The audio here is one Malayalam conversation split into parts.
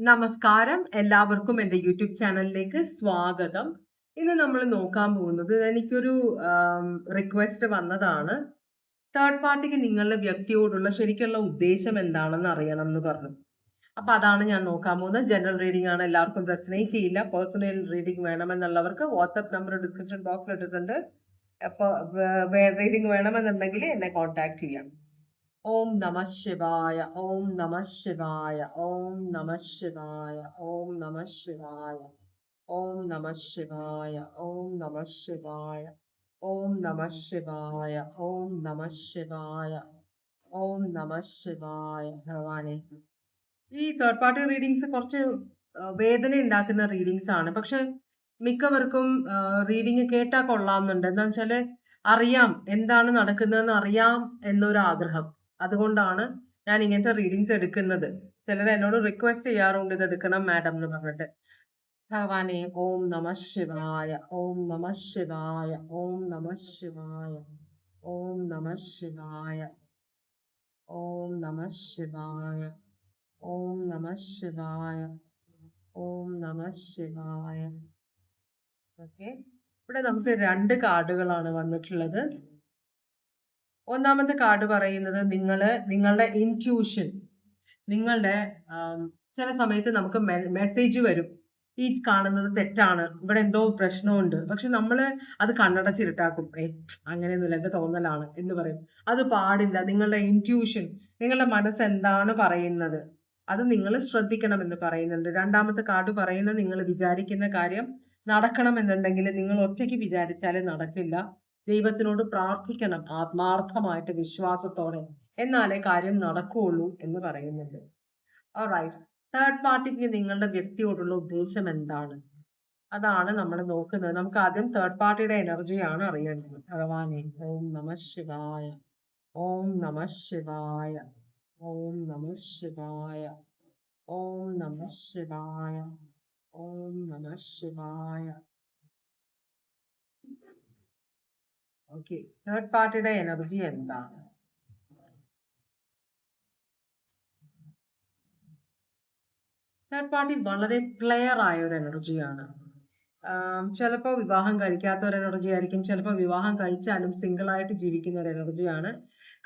നമസ്കാരം, എല്ലാവർക്കും എൻ്റെ യൂട്യൂബ് ചാനലിലേക്ക് സ്വാഗതം. ഇന്ന് നമ്മൾ നോക്കാൻ പോകുന്നത് എനിക്കൊരു റിക്വസ്റ്റ് വന്നതാണ്. തേർഡ് പാർട്ടിക്ക് നിങ്ങളുടെ വ്യക്തിയോടുള്ള ശരിക്കുള്ള ഉദ്ദേശം എന്താണെന്ന് അറിയണം എന്ന് പറഞ്ഞു. അപ്പൊ അതാണ് ഞാൻ നോക്കാൻ പോകുന്നത്. ജനറൽ റീഡിംഗ് ആണ്, എല്ലാവർക്കും റെസനേറ്റ് ചെയ്യില്ല. പേഴ്സണൽ റീഡിംഗ് വേണമെന്നുള്ളവർക്ക് വാട്സ്ആപ്പ് നമ്പർ ഡിസ്ക്രിപ്ഷൻ ബോക്സിൽ ഇട്ടിട്ടുണ്ട്. അപ്പൊ റീഡിംഗ് വേണമെന്നുണ്ടെങ്കിൽ എന്നെ കോൺടാക്ട് ചെയ്യാം. ഓം നമഃ ശിവായ, ഓം നമഃ ശിവായ, ഓം നമഃ ശിവായ, ഓം നമഃ ശിവായ, ഓം നമഃ ശിവായ, ഓം നമഃ ശിവായ, ഓം നമഃ ശിവായ, ഓം നമഃ ശിവായ, ഓം നമഃ ശിവായ. ഭഗവാനെ, ഈ തേർഡ് പാർട്ടി റീഡിങ്സ് കുറച്ച് വേദന ഉണ്ടാക്കുന്ന റീഡിങ്സ് ആണ്. പക്ഷെ മിക്കവർക്കും റീഡിങ് കേട്ടാ കൊള്ളാമെന്നുണ്ട്. എന്താന്ന് വെച്ചാല് അറിയാം എന്താണ് നടക്കുന്നതെന്ന് അറിയാം എന്നൊരു ആഗ്രഹം. അതുകൊണ്ടാണ് ഞാൻ ഇങ്ങനത്തെ റീഡിങ്സ് എടുക്കുന്നത്. ചിലർ എന്നോട് റിക്വസ്റ്റ് ചെയ്യാറുണ്ട് ഇത് എടുക്കണം മാഡം എന്ന് പറഞ്ഞിട്ട്. ഭഗവാനെ, ഓം നമഃ ശിവായ, ഓം നമഃ ശിവായ, ഓം നമഃ ശിവായ, ഓം നമഃ ശിവായ, ഓം നമഃ ശിവായ, ഓം നമഃ ശിവായ, ഓം നമഃ ശിവായ. ഓക്കെ, ഇവിടെ നമുക്ക് 2 കാർഡുകളാണ് വന്നിട്ടുള്ളത്. ഒന്നാമത്തെ കാർഡ് പറയുന്നത് നിങ്ങളുടെ ഇൻറ്റ്യൂഷൻ, നിങ്ങളുടെ ചില സമയത്ത് നമുക്ക് മെസ്സേജ് വരും, ഈ കാണുന്നത് തെറ്റാണ്, ഇവിടെ എന്തോ പ്രശ്നമുണ്ട്. പക്ഷെ നമ്മൾ അത് കണ്ണടച്ചിരുട്ടാക്കും. അങ്ങനെയൊന്നുമില്ല, എന്റെ തോന്നലാണ് എന്ന് പറയും. അത് പാടില്ല. നിങ്ങളുടെ ഇൻറ്റ്യൂഷൻ, നിങ്ങളുടെ മനസ്സ് എന്താണ് പറയുന്നത് അത് നിങ്ങൾ ശ്രദ്ധിക്കണം എന്ന് പറയുന്നുണ്ട്. രണ്ടാമത്തെ കാർഡ് പറയുന്നത് നിങ്ങൾ വിചാരിക്കുന്ന കാര്യം നടക്കണം എന്നുണ്ടെങ്കിൽ നിങ്ങൾ ഒറ്റയ്ക്ക് വിചാരിച്ചാലേ നടക്കില്ല. ദൈവത്തിനോട് പ്രാർത്ഥിക്കണം ആത്മാർത്ഥമായിട്ട്, വിശ്വാസത്തോടെ, എന്നാലേ കാര്യം നടക്കുകയുള്ളൂ എന്ന് പറയുന്നുണ്ട്. ഓൾറൈറ്റ്, തേർഡ് പാർട്ടിക്ക് നിങ്ങളുടെ വ്യക്തിയോടുള്ള ഉദ്ദേശം എന്താണ്, അതാണ് നമ്മൾ നോക്കുന്നത്. നമുക്ക് ആദ്യം തേർഡ് പാർട്ടിയുടെ എനർജിയാണ് അറിയേണ്ടത്. ഭഗവാനെ, ഓം നമഃ ശിവായ, ഓം നമഃ ശിവായ, ഓം നമഃ ശിവായ, ഓം നമഃ ശിവായ, ഓം നമഃ ശിവായ. ഓക്കെ, തേർഡ് പാർട്ടിയുടെ എനർജി എന്താണ്? തേർഡ് പാർട്ടി വളരെ ക്ലിയർ ആയ ഒരു എനർജിയാണ്. ചിലപ്പോൾ വിവാഹം കഴിക്കാത്ത ഒരു എനർജി ആയിരിക്കും, ചിലപ്പോൾ വിവാഹം കഴിച്ചാലും സിംഗിൾ ആയിട്ട് ജീവിക്കുന്ന ഒരു എനർജിയാണ്.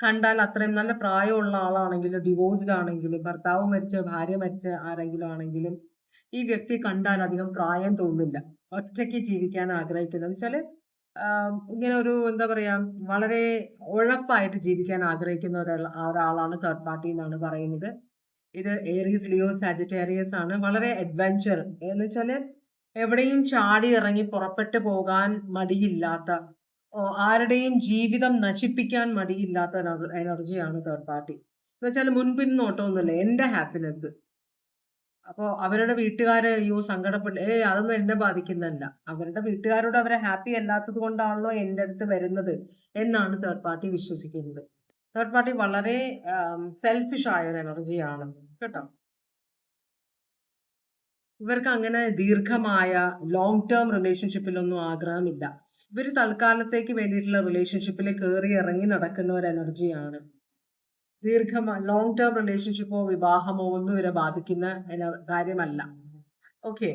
കണ്ടാൽ അത്രയും നല്ല പ്രായമുള്ള ആളാണെങ്കിലും, ഡിവോഴ്സ്ഡ് ആണെങ്കിലും, ഭർത്താവ് മരിച്ച ഭാര്യ മരിച്ച ആരെങ്കിലും ആണെങ്കിലും ഈ വ്യക്തി കണ്ടാൽ അധികം പ്രായം തോന്നില്ല. ഒറ്റയ്ക്ക് ജീവിക്കാൻ ആഗ്രഹിക്കുന്നത് വെച്ചാല് ഇങ്ങനെ ഒരു എന്താ പറയാ, വളരെ ഉഴപ്പായിട്ട് ജീവിക്കാൻ ആഗ്രഹിക്കുന്ന ഒരാളാണ് തേർഡ് പാർട്ടി എന്നാണ് പറയുന്നത്. ഇത് ഏറീസ്, ലിയോ, സാജിറ്റേറിയസ് ആണ്. വളരെ അഡ്വെഞ്ചർ എന്ന് വെച്ചാല് എവിടെയും ചാടി ഇറങ്ങി പുറപ്പെട്ടു പോകാൻ മടിയില്ലാത്ത, ആരുടെയും ജീവിതം നശിപ്പിക്കാൻ മടിയില്ലാത്ത എനർജിയാണ് തേർഡ് പാർട്ടി. എന്ന് വെച്ചാൽ മുൻപിൻ നോട്ടമൊന്നുമില്ല, എന്റെ ഹാപ്പിനെസ്. അപ്പോ അവരുടെ വീട്ടുകാര് അയ്യോ സങ്കടപ്പെട്ട്, അതൊന്നും എന്നെ ബാധിക്കുന്നല്ല. അവരുടെ വീട്ടുകാരോട് അവരെ ഹാപ്പി അല്ലാത്തത് കൊണ്ടാണല്ലോ എൻ്റെ അടുത്ത് വരുന്നത് എന്നാണ് തേർഡ് പാർട്ടി വിശ്വസിക്കുന്നത്. തേർഡ് പാർട്ടി വളരെ സെൽഫിഷ് ആയ ഒരു എനർജിയാണ് കേട്ടോ. ഇവർക്ക് അങ്ങനെ ദീർഘമായ ലോങ് ടേം റിലേഷൻഷിപ്പിലൊന്നും ആഗ്രഹമില്ല. ഇവർ തൽക്കാലത്തേക്ക് വേണ്ടിയിട്ടുള്ള റിലേഷൻഷിപ്പിൽ കയറി ഇറങ്ങി നടക്കുന്ന ഒരു എനർജിയാണ്. ലോങ് ടേം റിലേഷൻഷിപ്പോ വിവാഹമോ ഒന്നും ഇവരെ ബാധിക്കുന്ന കാര്യമല്ല. ഓക്കെ,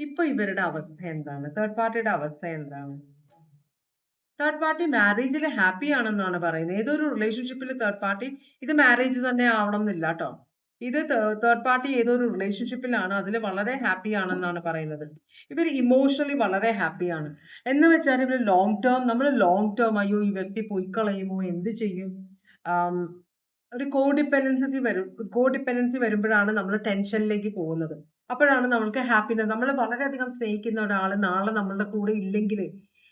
ഇപ്പൊ ഇവരുടെ അവസ്ഥ എന്താണ്? തേർഡ് പാർട്ടിയുടെ അവസ്ഥ എന്താണ്? തേർഡ് പാർട്ടി മാരേജിൽ ഹാപ്പി ആണെന്നാണ് പറയുന്നത്. ഏതൊരു റിലേഷൻഷിപ്പിൽ തേർഡ് പാർട്ടി, ഇത് മാരേജ് തന്നെ ആവണം എന്നില്ല കേട്ടോ. ഇത് തേർഡ് പാർട്ടി ഏതൊരു റിലേഷൻഷിപ്പിലാണ് അതിൽ വളരെ ഹാപ്പി ആണെന്നാണ് പറയുന്നത്. ഇവർ ഇമോഷണലി വളരെ ഹാപ്പിയാണ്. എന്ന് വെച്ചാൽ ഇവർ ലോങ് ടേം, നമ്മൾ ലോങ് ടേം അയ്യോ ഈ വ്യക്തി പൊയ്ക്കളയുമോ, എന്ത് ചെയ്യും, ഒരു കോഡിപ്പെൻഡൻസി വരുമ്പോഴാണ് നമ്മൾ ടെൻഷനിലേക്ക് പോകുന്നത്. അപ്പോഴാണ് നമ്മൾക്ക് ഹാപ്പിനെസ്, നമ്മൾ വളരെയധികം സ്നേഹിക്കുന്ന ഒരാൾ നാളെ നമ്മളുടെ കൂടെ ഇല്ലെങ്കിൽ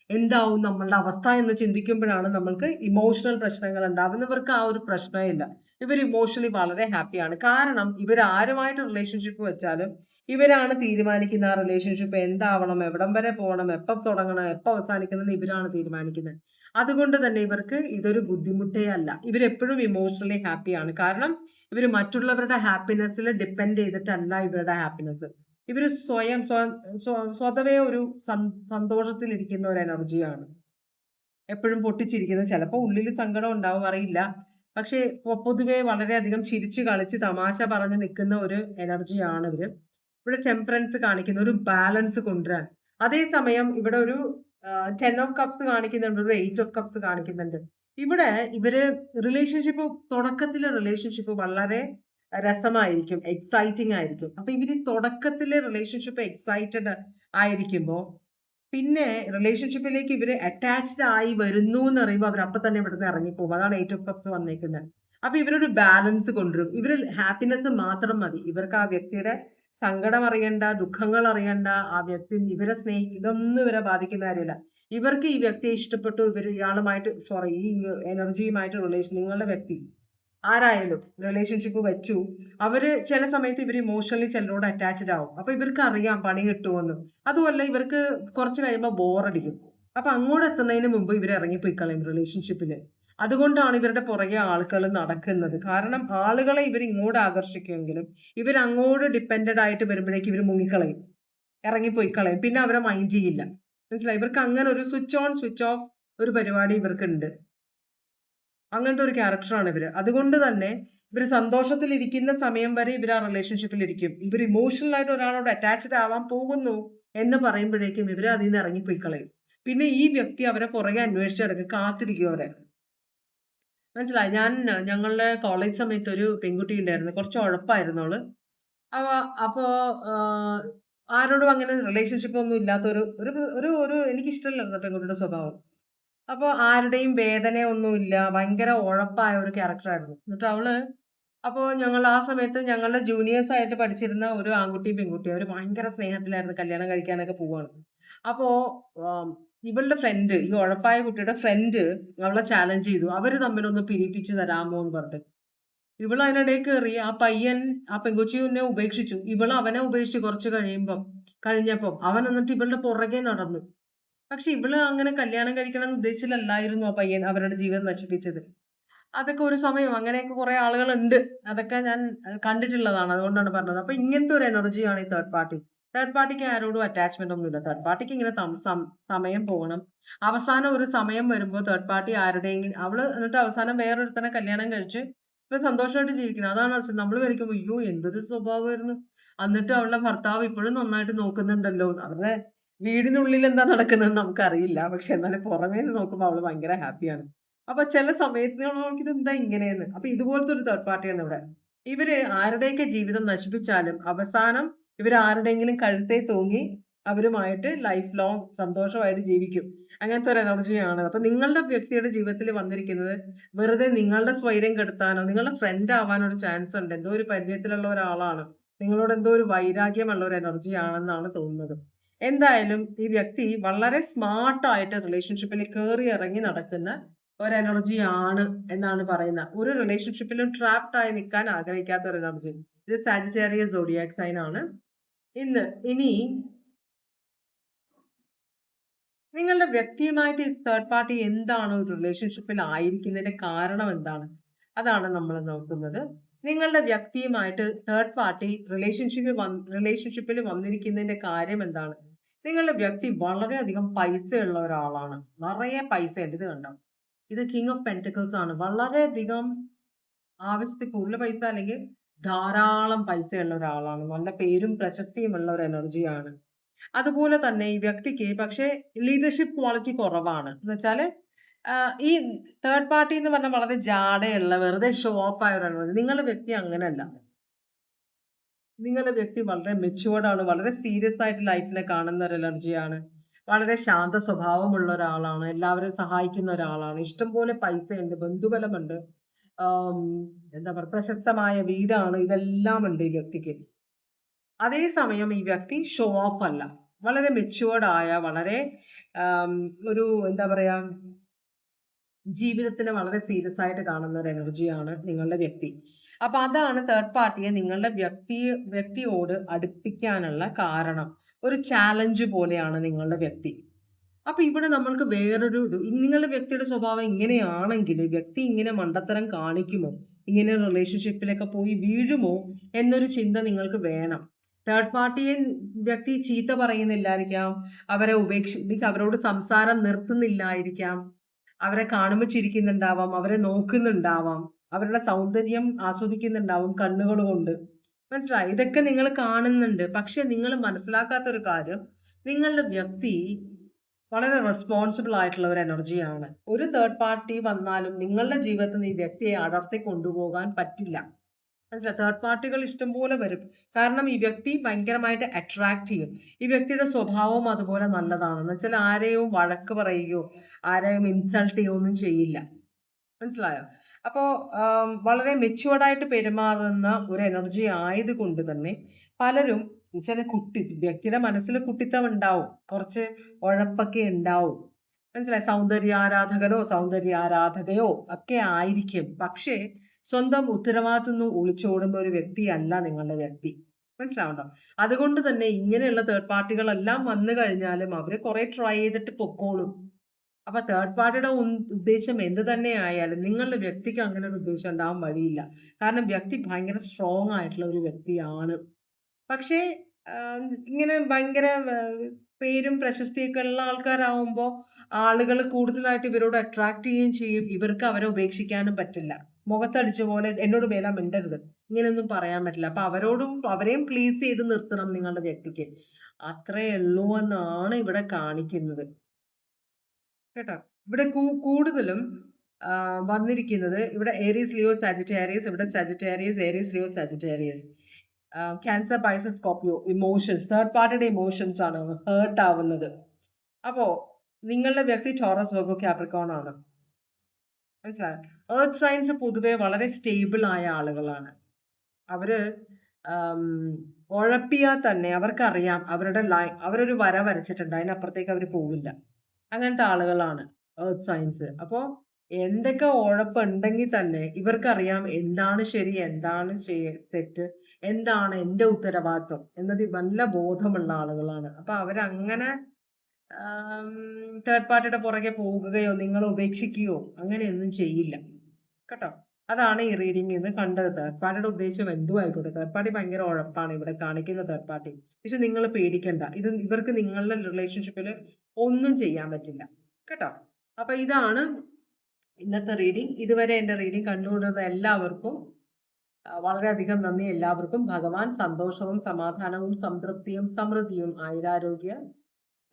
എന്താവും നമ്മളുടെ അവസ്ഥ എന്ന് ചിന്തിക്കുമ്പോഴാണ് നമ്മൾക്ക് ഇമോഷണൽ പ്രശ്നങ്ങൾ ഉണ്ടാവുന്നവർക്ക് ആ ഒരു പ്രശ്നമില്ല. ഇവർ ഇമോഷണലി വളരെ ഹാപ്പിയാണ്. കാരണം ഇവർ ആരുമായിട്ട് റിലേഷൻഷിപ്പ് വെച്ചാലും ഇവരാണ് തീരുമാനിക്കുന്ന ആ റിലേഷൻഷിപ്പ് എന്താവണം, എവിടം വരെ പോകണം, എപ്പോൾ തുടങ്ങണം, എപ്പോൾ അവസാനിക്കണം എന്ന് ഇവരാണ് തീരുമാനിക്കുന്നത്. അതുകൊണ്ട് തന്നെ ഇവർക്ക് ഇതൊരു ബുദ്ധിമുട്ടേ അല്ല. ഇവരെപ്പോഴും ഇമോഷണലി ഹാപ്പിയാണ്. കാരണം ഇവർ മറ്റുള്ളവരുടെ ഹാപ്പിനെസ്സിൽ ഡിപ്പെൻഡ് ചെയ്തിട്ടല്ല ഇവരുടെ ഹാപ്പിനെസ്. ഇവര് സ്വതവേ ഒരു സന്തോഷത്തിലിരിക്കുന്ന ഒരു എനർജിയാണ്, എപ്പോഴും പൊട്ടിച്ചിരിക്കുന്നത്. ചിലപ്പോൾ ഉള്ളിൽ സങ്കടം ഉണ്ടാവും, അറിയില്ല. പക്ഷെ പൊതുവെ വളരെയധികം ചിരിച്ചു കളിച്ച് തമാശ പറഞ്ഞ് നിൽക്കുന്ന ഒരു എനർജിയാണ് ഇവര്. ഇവിടെ ടെമ്പറൻസ് കാണിക്കുന്ന ഒരു ബാലൻസ് കൊണ്ടുവരാൻ. അതേസമയം ഇവിടെ ഒരു 10 ഓഫ് കപ്സ് കാണിക്കുന്നുണ്ട്, ഒരു 8 ഓഫ് കപ്സ് കാണിക്കുന്നുണ്ട്. ഇവിടെ ഇവര് റിലേഷൻഷിപ്പ്, തുടക്കത്തിലെ റിലേഷൻഷിപ്പ് വളരെ രസമായിരിക്കും, എക്സൈറ്റിംഗ് ആയിരിക്കും. അപ്പൊ ഇവര് തുടക്കത്തിലെ റിലേഷൻഷിപ്പ് എക്സൈറ്റഡ് ആയിരിക്കുമ്പോ പിന്നെ റിലേഷൻഷിപ്പിലേക്ക് ഇവര് അറ്റാച്ച്ഡ് ആയി വരുന്നു എന്ന് അറിയുമ്പോൾ അവർ അപ്പൊ തന്നെ ഇവിടുന്ന് ഇറങ്ങിപ്പോകും. അതാണ് 8 ഓഫ് കപ്സ് വന്നേക്കുന്നത്. അപ്പൊ ഇവരൊരു ബാലൻസ് കൊണ്ടുവരും. ഇവര് ഹാപ്പിനെസ് മാത്രം മതി, ഇവർക്ക് ആ വ്യക്തിയുടെ സങ്കടം അറിയണ്ട, ദുഃഖങ്ങൾ അറിയണ്ട, ആ വ്യക്തി ഇവരെ ഇതൊന്നും ഇവരെ ബാധിക്കുന്ന കാര്യമില്ല. ഇവർക്ക് ഈ വ്യക്തിയെ ഇഷ്ടപ്പെട്ടു, ഇയാളുമായിട്ട് ഈ എനർജിയുമായിട്ട് റിലേഷൻ, നിങ്ങളുടെ വ്യക്തി ആരായാലും റിലേഷൻഷിപ്പ് വെച്ചു, അവര് ചില സമയത്ത് ഇവർ ഇമോഷണലി ചിലരോട് അറ്റാച്ച്ഡ് ആവും. അപ്പൊ ഇവർക്ക് അറിയാം പണി കിട്ടുമെന്ന്. അതുമല്ല ഇവർക്ക് കുറച്ച് കഴിയുമ്പോൾ ബോറടിക്കും. അപ്പൊ അങ്ങോട്ട് എത്തുന്നതിന് മുമ്പ് ഇവർ ഇറങ്ങിപ്പോയി കളയും റിലേഷൻഷിപ്പില്. അതുകൊണ്ടാണ് ഇവരുടെ പുറകെ ആളുകൾ നടക്കുന്നത്. കാരണം ആളുകളെ ഇവർ ഇങ്ങോട്ട് ആകർഷിക്കുമെങ്കിലും ഇവർ അങ്ങോട്ട് ഡിപ്പെൻഡഡ് ആയിട്ട് വരുമ്പോഴേക്കും ഇവർ മുങ്ങിക്കളയും, ഇറങ്ങിപ്പോയി കളയും, പിന്നെ അവരെ മൈൻഡ് ചെയ്യില്ല. മനസ്സിലായി? ഇവർക്ക് അങ്ങനെ ഒരു സ്വിച്ച് ഓൺ സ്വിച്ച് ഓഫ് ഒരു പരിപാടി ഇവർക്ക് ഉണ്ട്. അങ്ങനത്തെ ഒരു ക്യാരക്ടറാണ് ഇവര്. അതുകൊണ്ട് തന്നെ ഇവർ സന്തോഷത്തിൽ ഇരിക്കുന്ന സമയം വരെ ഇവർ ആ റിലേഷൻഷിപ്പിൽ ഇരിക്കും. ഇവർ ഇമോഷണൽ ആയിട്ട് ഒരാളോട് അറ്റാച്ച്ഡ് ആവാൻ പോകുന്നു എന്ന് പറയുമ്പോഴേക്കും ഇവർ അതിൽ നിന്ന് ഇറങ്ങിപ്പോയി കളയും. പിന്നെ ഈ വ്യക്തി അവരെ പുറകെ അന്വേഷിച്ചെടുക്കും, കാത്തിരിക്കും അവരെ. മനസ്സിലായി? ഞങ്ങളുടെ കോളേജ് സമയത്ത് ഒരു പെൺകുട്ടി ഉണ്ടായിരുന്നു, കുറച്ച് ഉഴപ്പായിരുന്നു അവള്. അപ്പോ ആരോടും അങ്ങനെ റിലേഷൻഷിപ്പ് ഒന്നും ഇല്ലാത്ത ഒരു എനിക്ക് ഇഷ്ടമല്ലായിരുന്നു പെൺകുട്ടിയുടെ സ്വഭാവം. അപ്പൊ ആരുടെയും വേദനയൊന്നുമില്ല, ഭയങ്കര ഉഴപ്പായ ഒരു ക്യാരക്ടറായിരുന്നു. എന്നിട്ട് അവള് ഞങ്ങൾ ആ സമയത്ത് ഞങ്ങളുടെ ജൂനിയേഴ്സ് ആയിട്ട് പഠിച്ചിരുന്ന ഒരു ആൺകുട്ടിയും പെൺകുട്ടിയും അവര് ഭയങ്കര സ്നേഹത്തിലായിരുന്നു, കല്യാണം കഴിക്കാനൊക്കെ പോവാണ്. അപ്പോ ഇവളുടെ ഫ്രണ്ട്, ഈ ഉഴപ്പായ കുട്ടിയുടെ ഫ്രണ്ട് അവളെ ചാലഞ്ച് ചെയ്തു, അവര് തമ്മിലൊന്ന് പിരിപ്പിച്ചു തരാമോ എന്ന് പറഞ്ഞിട്ട്. ഇവൾ അതിനിടയിൽ കയറി, ആ പെൺകുച്ചിയെ ഉപേക്ഷിച്ചു. ഇവൾ അവനെ ഉപേക്ഷിച്ചു കുറച്ച് കഴിഞ്ഞപ്പം അവൻ എന്നിട്ട് ഇവളുടെ പുറകെ നടന്നു. പക്ഷെ ഇവള് അങ്ങനെ കല്യാണം കഴിക്കണം എന്ന് ഉദ്ദേശിച്ചിട്ടല്ലായിരുന്നു ആ പയ്യൻ അവരുടെ ജീവിതം നശിപ്പിച്ചത്. അതൊക്കെ ഒരു സമയം, അങ്ങനെയൊക്കെ കുറെ ആളുകളുണ്ട്, അതൊക്കെ ഞാൻ കണ്ടിട്ടുള്ളതാണ്, അതുകൊണ്ടാണ് പറഞ്ഞത്. അപ്പൊ ഇങ്ങനത്തെ ഒരു എനർജിയാണ് ഈ തേർഡ് പാർട്ടി. തേർഡ് പാർട്ടിക്ക് ആരോടും അറ്റാച്ച്മെന്റ് ഒന്നുമില്ല. തേർഡ് പാർട്ടിക്ക് ഇങ്ങനെ സമയം പോകണം. അവസാനം ഒരു സമയം വരുമ്പോൾ തേർഡ് പാർട്ടി ആരുടെയെങ്കിലും എന്നിട്ട് അവസാനം വേറൊരുത്തനെ കല്യാണം കഴിച്ച് ഇപ്പൊ സന്തോഷമായിട്ട് ജീവിക്കണം. അതാണ് നമ്മൾ വിചാരിക്കും, അയ്യോ എന്തൊരു സ്വഭാവമായിരുന്നു, എന്നിട്ട് അവളുടെ ഭർത്താവ് ഇപ്പോഴും നന്നായിട്ട് നോക്കുന്നുണ്ടല്ലോ. അവരുടെ വീടിനുള്ളിൽ എന്താ നടക്കുന്നതെന്ന് നമുക്കറിയില്ല, പക്ഷെ എന്നാലും പുറമേ നിന്ന് നോക്കുമ്പോൾ അവള് ഭയങ്കര ഹാപ്പിയാണ്. അപ്പൊ ചില സമയത്ത് നമ്മൾ നോക്കിയത് എന്താ ഇങ്ങനെയെന്ന്. അപ്പൊ ഇതുപോലത്തെ ഒരു തേർഡ് പാർട്ടിയാണ് ഇവിടെ. ഇവര് ആരുടെയൊക്കെ ജീവിതം നശിപ്പിച്ചാലും അവസാനം ഇവർ ആരുടെയെങ്കിലും കഴുത്തെ തൂങ്ങി അവരുമായിട്ട് ലൈഫ് ലോങ് സന്തോഷമായിട്ട് ജീവിക്കും. അങ്ങനത്തെ ഒരു എനർജിയാണ്. അപ്പൊ നിങ്ങളുടെ വ്യക്തിയുടെ ജീവിതത്തിൽ വന്നിരിക്കുന്നത് വെറുതെ നിങ്ങളുടെ സ്വൈര്യം കെടുത്താനോ, നിങ്ങളുടെ ഫ്രണ്ട് ആവാനോ ഒരു ചാൻസ് ഉണ്ട്. എന്തോ ഒരു പരിചയത്തിലുള്ള ഒരാളാണ്, നിങ്ങളോട് എന്തോ ഒരു വൈരാഗ്യമുള്ള ഒരു എനർജി ആണെന്നാണ് തോന്നുന്നത്. എന്തായാലും ഈ വ്യക്തി വളരെ സ്മാർട്ടായിട്ട് റിലേഷൻഷിപ്പിൽ കയറി ഇറങ്ങി നടക്കുന്ന ഒരു എനർജി ആണ് എന്നാണ് പറയുന്നത്. ഒരു റിലേഷൻഷിപ്പിലും ട്രാപ്ഡ് ആയി നിൽക്കാൻ ആഗ്രഹിക്കാത്ത ഒരു എനർജി. ഇത് സാജിറ്റേറിയസ് സോഡിയാക് സൈൻ ആണ്. ഇനി നിങ്ങളുടെ വ്യക്തിയുമായിട്ട് തേർഡ് പാർട്ടി എന്താണ് ഒരു റിലേഷൻഷിപ്പിൽ ആയിരിക്കുന്നതിന്റെ കാരണം എന്താണ്, അതാണ് നമ്മൾ നോക്കുന്നത്. നിങ്ങളുടെ വ്യക്തിയുമായിട്ട് തേർഡ് പാർട്ടി റിലേഷൻഷിപ്പിൽ വന്നിരിക്കുന്നതിന്റെ കാര്യം എന്താണ്? നിങ്ങളുടെ വ്യക്തി വളരെയധികം പൈസയുള്ള ഒരാളാണ്, നിറയെ പൈസ ഉണ്ട്. ഇത് കണ്ടോ, ഇത് കിങ് ഓഫ് പെന്റിക്കിൾസ് ആണ്. വളരെയധികം ആവശ്യത്തിൽ കൂടുതൽ പൈസ അല്ലെങ്കിൽ ധാരാളം പൈസയുള്ള ഒരാളാണ്, നല്ല പേരും പ്രശസ്തിയും ഉള്ള ഒരു എനർജിയാണ്. അതുപോലെ തന്നെ ഈ വ്യക്തിക്ക് പക്ഷെ ലീഡർഷിപ്പ് ക്വാളിറ്റി കുറവാണ്. എന്ന് വെച്ചാല് ഈ തേർഡ് പാർട്ടി എന്ന് പറഞ്ഞാൽ വളരെ ജാടയുള്ള, വെറുതെ ഷോ ഓഫ് ആയ ഒരാളാണ്. നിങ്ങളുടെ വ്യക്തി അങ്ങനെയല്ല. നിങ്ങളുടെ വ്യക്തി വളരെ മെച്ചുവേർഡ് ആണ്, വളരെ സീരിയസ് ആയിട്ട് ലൈഫിനെ കാണുന്ന ഒരു എനർജിയാണ്, വളരെ ശാന്ത സ്വഭാവമുള്ള ഒരാളാണ്, എല്ലാവരെയും സഹായിക്കുന്ന ഒരാളാണ്, ഇഷ്ടംപോലെ പൈസയുണ്ട്, ബന്ധുബലമുണ്ട്, എന്താ പറയുക, പ്രശസ്തമായ വീടാണ്, ഇതെല്ലാം ഉണ്ട് ഈ വ്യക്തിക്ക്. അതേസമയം ഈ വ്യക്തി ഷോ ഓഫ് അല്ല, വളരെ മെച്ചുവേർഡ് ആയ, വളരെ ഒരു എന്താ പറയാ, ജീവിതത്തിനെ വളരെ സീരിയസ് ആയിട്ട് കാണുന്ന ഒരു എനർജിയാണ് നിങ്ങളുടെ വ്യക്തി. അപ്പൊ അതാണ് തേർഡ് പാർട്ടിയെ നിങ്ങളുടെ വ്യക്തിയോട് അടുപ്പിക്കാനുള്ള കാരണം. ഒരു ചാലഞ്ച് പോലെയാണ് നിങ്ങളുടെ വ്യക്തി. അപ്പൊ ഇവിടെ നമ്മൾക്ക് വേറൊരു നിങ്ങളുടെ വ്യക്തിയുടെ സ്വഭാവം ഇങ്ങനെയാണെങ്കിൽ വ്യക്തി ഇങ്ങനെ മണ്ടത്തരം കാണിക്കുമോ, ഇങ്ങനെ റിലേഷൻഷിപ്പിലൊക്കെ പോയി വീഴുമോ എന്നൊരു ചിന്ത നിങ്ങൾക്ക് വേണം. തേർഡ് പാർട്ടിയെ വ്യക്തി ചീത്ത പറയുന്നില്ലായിരിക്കാം, അവരെ മീൻസ് അവരോട് സംസാരം നിർത്തുന്നില്ലായിരിക്കാം, അവരെ കാണുമ്പോൾ ചിരിക്കുന്നുണ്ടാവാം, അവരെ നോക്കുന്നുണ്ടാവാം, അവരുടെ സൗന്ദര്യം ആസ്വദിക്കുന്നുണ്ടാവും കണ്ണുകൾ കൊണ്ട്. മനസ്സിലായി? ഇതൊക്കെ നിങ്ങൾ കാണുന്നുണ്ട്. പക്ഷെ നിങ്ങൾ മനസ്സിലാക്കാത്ത ഒരു കാര്യം, നിങ്ങളുടെ വ്യക്തി വളരെ റെസ്പോൺസിബിൾ ആയിട്ടുള്ള ഒരു എനർജിയാണ്. ഒരു തേർഡ് പാർട്ടി വന്നാലും നിങ്ങളുടെ ജീവിതത്തിൽ ഈ വ്യക്തിയെ അടർത്തി കൊണ്ടുപോകാൻ പറ്റില്ല. മനസ്സിലായി? തേർഡ് പാർട്ടികൾ ഇഷ്ടംപോലെ വരും. കാരണം ഈ വ്യക്തി ഭയങ്കരമായിട്ട് അട്രാക്ട് ചെയ്യും. ഈ വ്യക്തിയുടെ സ്വഭാവം അതുപോലെ നല്ലതാണ്. എന്ന് വെച്ചാൽ ആരെയും വഴക്ക് പറയുകയോ ആരെയും ഇൻസൾട്ട് ചെയ്യുകയോ ഒന്നും ചെയ്യില്ല. മനസ്സിലായോ? അപ്പോ വളരെ മെച്യൂർഡ് ആയിട്ട് പെരുമാറുന്ന ഒരു എനർജി ആയതുകൊണ്ട് തന്നെ പലരും ചില വ്യക്തിയുടെ മനസ്സിൽ കുട്ടിത്തം ഉണ്ടാവും, കുറച്ച് ഉഴപ്പൊക്കെ ഉണ്ടാവും. മനസ്സിലായി? സൗന്ദര്യാരാധകയോ ഒക്കെ ആയിരിക്കും. പക്ഷേ സ്വന്തം ഉത്തരവാദിത്വം ഒളിച്ചോടുന്ന ഒരു വ്യക്തിയല്ല നിങ്ങളുടെ വ്യക്തി. മനസ്സിലാവുണ്ടോ? അതുകൊണ്ട് തന്നെ ഇങ്ങനെയുള്ള തേർഡ് പാർട്ടികളെല്ലാം വന്നു കഴിഞ്ഞാലും അവര് കുറെ ട്രൈ ചെയ്തിട്ട് പൊക്കോളും. അപ്പൊ തേർഡ് പാർട്ടിയുടെ ഉദ്ദേശം എന്ത് തന്നെ ആയാലും നിങ്ങളുടെ വ്യക്തിക്ക് അങ്ങനെ ഒരു ഉദ്ദേശം ഉണ്ടാവാൻ വഴിയില്ല. കാരണം വ്യക്തി ഭയങ്കര സ്ട്രോങ് ആയിട്ടുള്ള ഒരു വ്യക്തിയാണ്. പക്ഷേ ഇങ്ങനെ ഭയങ്കര പേരും പ്രശസ്തിയൊക്കെ ഉള്ള ആൾക്കാരാവുമ്പോ ആളുകൾ കൂടുതലായിട്ട് ഇവരോട് അട്രാക്ട് ചെയ്യുകയും ചെയ്യും. ഇവർക്ക് അവരെ ഉപേക്ഷിക്കാനും പറ്റില്ല. മുഖത്തടിച്ച പോലെ എന്നോട് മേലാ മിണ്ടരുത്, ഇങ്ങനെയൊന്നും പറയാൻ പറ്റില്ല. അപ്പൊ അവരെയും പ്ലീസ് ചെയ്ത് നിർത്തണം നിങ്ങളുടെ വ്യക്തിക്ക്. അത്രേ ഉള്ളൂ എന്നാണ് ഇവിടെ കാണിക്കുന്നത് കേട്ടോ. ഇവിടെ കൂടുതലും വന്നിരിക്കുന്നത് ഇവിടെ ഏരീസ് ലിയോ സാജിറ്റേറിയസ്, ഇവിടെ Sagittarius Aries Leo Sagittarius, cancer Pisces Scorpio. Emotions, third പാർട്ടിയുടെ ഇമോഷൻസ് ആണ് ഹേർട്ട് ആവുന്നത്. അപ്പോ നിങ്ങളുടെ വ്യക്തി ടോറസ് വെർഗോ കാപ്രിക്കോൺ ആണ്. മനസ്സിലായോ? എർത്ത് സൈൻസ് പൊതുവെ വളരെ സ്റ്റേബിൾ ആയ ആളുകളാണ്. അവര് ഉഴപ്പിയാൽ തന്നെ അവർക്കറിയാം അവരൊരു വര വരച്ചിട്ടുണ്ട്, അതിനപ്പുറത്തേക്ക് അവർ പോവില്ല. അങ്ങനത്തെ ആളുകളാണ് എർത്ത് സയൻസ്. അപ്പോ എന്തൊക്കെ ഉഴപ്പുണ്ടെങ്കിൽ തന്നെ ഇവർക്കറിയാം എന്താണ് ശരി, എന്താണ് തെറ്റ്, എന്താണ് എന്റെ ഉത്തരവാദിത്വം എന്നത് നല്ല ബോധമുള്ള ആളുകളാണ്. അപ്പൊ അവരങ്ങനെ തേർഡ് പാർട്ടിയുടെ പുറകെ പോകുകയോ നിങ്ങളെ ഉപേക്ഷിക്കുകയോ അങ്ങനെയൊന്നും ചെയ്യില്ല കേട്ടോ. അതാണ് ഈ റീഡിംഗ് ഇന്ന് കണ്ടത്. തേർഡ് പാർട്ടിയുടെ ഉദ്ദേശം എന്തും ആയിക്കോട്ടെ. തേർഡ് പാർട്ടി ഭയങ്കര ഉഴപ്പാണ് ഇവിടെ കാണിക്കുന്ന തേർഡ് പാർട്ടി. പക്ഷെ നിങ്ങൾ പേടിക്കണ്ട, ഇവർക്ക് നിങ്ങളുടെ റിലേഷൻഷിപ്പിൽ ഒന്നും ചെയ്യാൻ പറ്റില്ല കേട്ടോ. അപ്പൊ ഇതാണ് ഇന്നത്തെ റീഡിംഗ്. ഇതുവരെ എന്റെ റീഡിംഗ് കണ്ടുകൊണ്ടിരുന്ന എല്ലാവർക്കും വളരെയധികം നന്ദി. എല്ലാവർക്കും ഭഗവാൻ സന്തോഷവും സമാധാനവും സംതൃപ്തിയും സമൃദ്ധിയും ആയുരാരോഗ്യ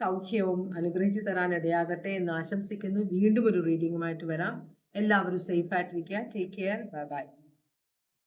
സൗഖ്യവും അനുഗ്രഹിച്ചു തരാൻ ഇടയാകട്ടെ എന്ന് ആശംസിക്കുന്നു. വീണ്ടും ഒരു റീഡിംഗുമായിട്ട് വരാം. എല്ലാവരും സേഫ് ആയിട്ടിരിക്കുക. Take care. Bye bye.